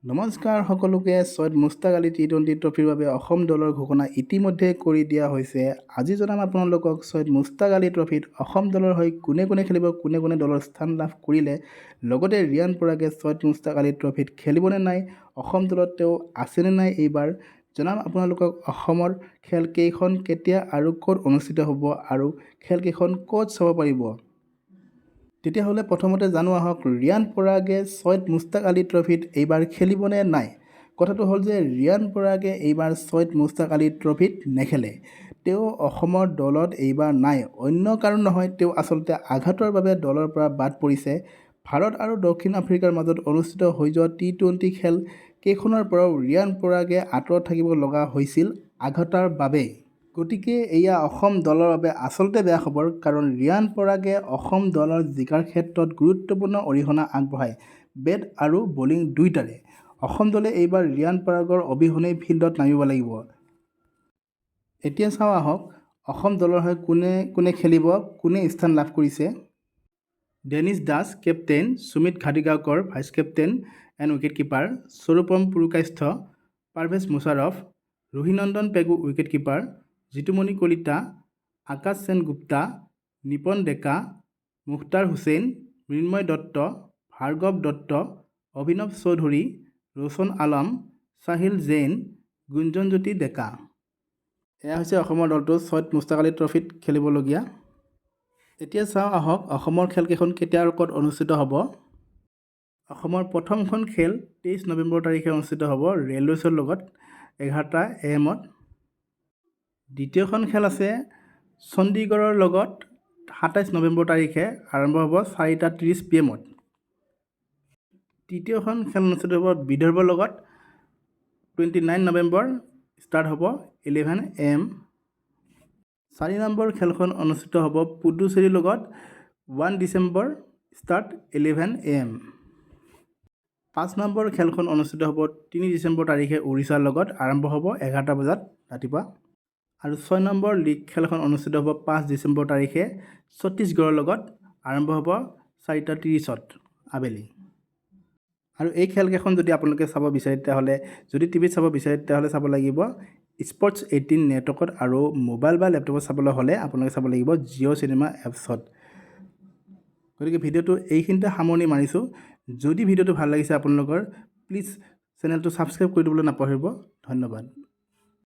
নমস্কাৰ সকলোকে। সৈয়দ মুস্তাক আলী টি20 ট্ৰফিৰ বাবে অসম দলৰ ঘোষণা ইতিমধ্যে কৰি দিয়া হৈছে। আজি জনাম আপোনালোকক সৈয়দ মুস্তাক আলী ট্ৰফিত অসম দলৰ হৈ কোনে কোনে খেলিব, কোনে কোনে দলৰ স্থান লাভ কৰিলে, লগতে ৰিয়ান পৰাগে সৈয়দ মুস্তাক আলী ট্ৰফিত খেলিবনে নাই, অসম দলত তেওঁ আছেনে নাই এইবাৰ জনাম আপোনালোকক। অসমৰ খেল কেইখন কেতিয়া আৰু ক'ত অনুষ্ঠিত হ'ব আৰু খেলকেইখন ক'ত চাব পাৰিব। তেতিয়াহ'লে প্ৰথমতে জানো আহক, ৰিয়ান পৰাগে সৈয়দ মুস্তাক আলী ট্ৰফিত এইবাৰ খেলিবনে নাই। কথাটো হ'ল যে ৰিয়ান পৰাগে এইবাৰ সৈয়দ মুস্তাক আলী ট্ৰফিত নেখেলে। তেওঁ অসমৰ দলত এইবাৰ নাই, অন্য কাৰণ নহয়, তেওঁ আচলতে আঘাতৰ বাবে দলৰ পৰা বাদ পৰিছে। ভাৰত আৰু দক্ষিণ আফ্ৰিকাৰ মাজত অনুষ্ঠিত হৈ যোৱা টি20 খেল কেইখনৰ পৰাও ৰিয়ান পৰাগে আঁতৰত থাকিব লগা হৈছিল আঘাতৰ বাবে। গতিকে এয়া অসম দলৰ বাবে আচলতে বেয়া খবৰ, কাৰণ ৰিয়ান পৰাগে অসম দলৰ জিকাৰ ক্ষেত্ৰত গুৰুত্বপূৰ্ণ অৰিহণা আগবঢ়ায়, বেট আৰু বলিং দুয়োটাৰে। অসম দলে এইবাৰ ৰিয়ান পৰাগৰ অবিহনেই ফিল্ডত নামিব লাগিব। এতিয়া চাওঁ আহক, অসম দলৰ হৈ কোনে কোনে খেলিব, কোনে স্থান লাভ কৰিছে। Denish Das captain, Sumit Ghatigaonkar vice captain and wicket keeper, Swarupam Purkayastha, Parvez Musharraf, Rohinandan Pegu wicket keeper, Jitumoni Kalita, Akash Sengupta, Nipon Deka, Mukhtar Hussain, Mrinmoy Dutta, Bhargav Dutta, Abhinav Choudhury, Roshan Alam, চাহিল জৈন, গুঞ্জনজ্যোতি ডেকা। এয়া হৈছে অসমৰ দলটো সৈয়দ মুস্তাক আলী ট্ৰফিত খেলিবলগীয়া। এতিয়া চাওঁ আহক, অসমৰ খেলকেইখন কেতিয়া আৰু ক'ত অনুষ্ঠিত হ'ব। অসমৰ প্ৰথমখন খেল 23 নৱেম্বৰ তাৰিখে অনুষ্ঠিত হ'ব ৰেলৱেছৰ লগত 11টা AM। দ্বিতীয়খন খেল আছে চণ্ডীগড়ৰ লগত 27 নৱেম্বৰ তাৰিখে, আৰম্ভ হ'ব 4:30 PM। তৃতীয়খন খেল অনুষ্ঠিত হ'ব বিদৰ্ভৰ লগত 29 নৱেম্বৰ, ষ্টাৰ্ট হ'ব 11 AM। 4 নম্বৰ খেলখন অনুষ্ঠিত হ'ব পুডুচেৰীৰ লগত 1 ডিচেম্বৰ, ষ্টাৰ্ট 11 AM। 5 নম্বৰ খেলখন অনুষ্ঠিত হ'ব 3 ডিচেম্বৰ তাৰিখে উৰিষ্যাৰ লগত, আৰম্ভ হ'ব 11টা বজাত ৰাতিপুৱা। আৰু 6 নম্বৰ লীগ খেলখন অনুষ্ঠিত হ'ব 5 ডিচেম্বৰ তাৰিখে ছত্তীশগড়ৰ লগত, আৰম্ভ হ'ব 4:30 আবেলি। আৰু এই খেলকেইখন যদি আপোনালোকে চাব বিচাৰে, তেতিয়াহ'লে যদি টিভিত চাব বিচাৰে তেতিয়াহ'লে চাব লাগিব স্পৰ্টছ 18 নেটৱৰ্কত, আৰু মোবাইল বা লেপটপত চাবলৈ হ'লে আপোনালোকে চাব লাগিব জিঅ' চিনেমা এপছত। গতিকে ভিডিঅ'টো এইখিনিতে সামৰণি মাৰিছোঁ। যদি ভিডিঅ'টো ভাল লাগিছে আপোনালোকৰ, প্লিজ চেনেলটো ছাবস্ক্ৰাইব কৰি দিবলৈ নাপাহৰিব। ধন্যবাদ।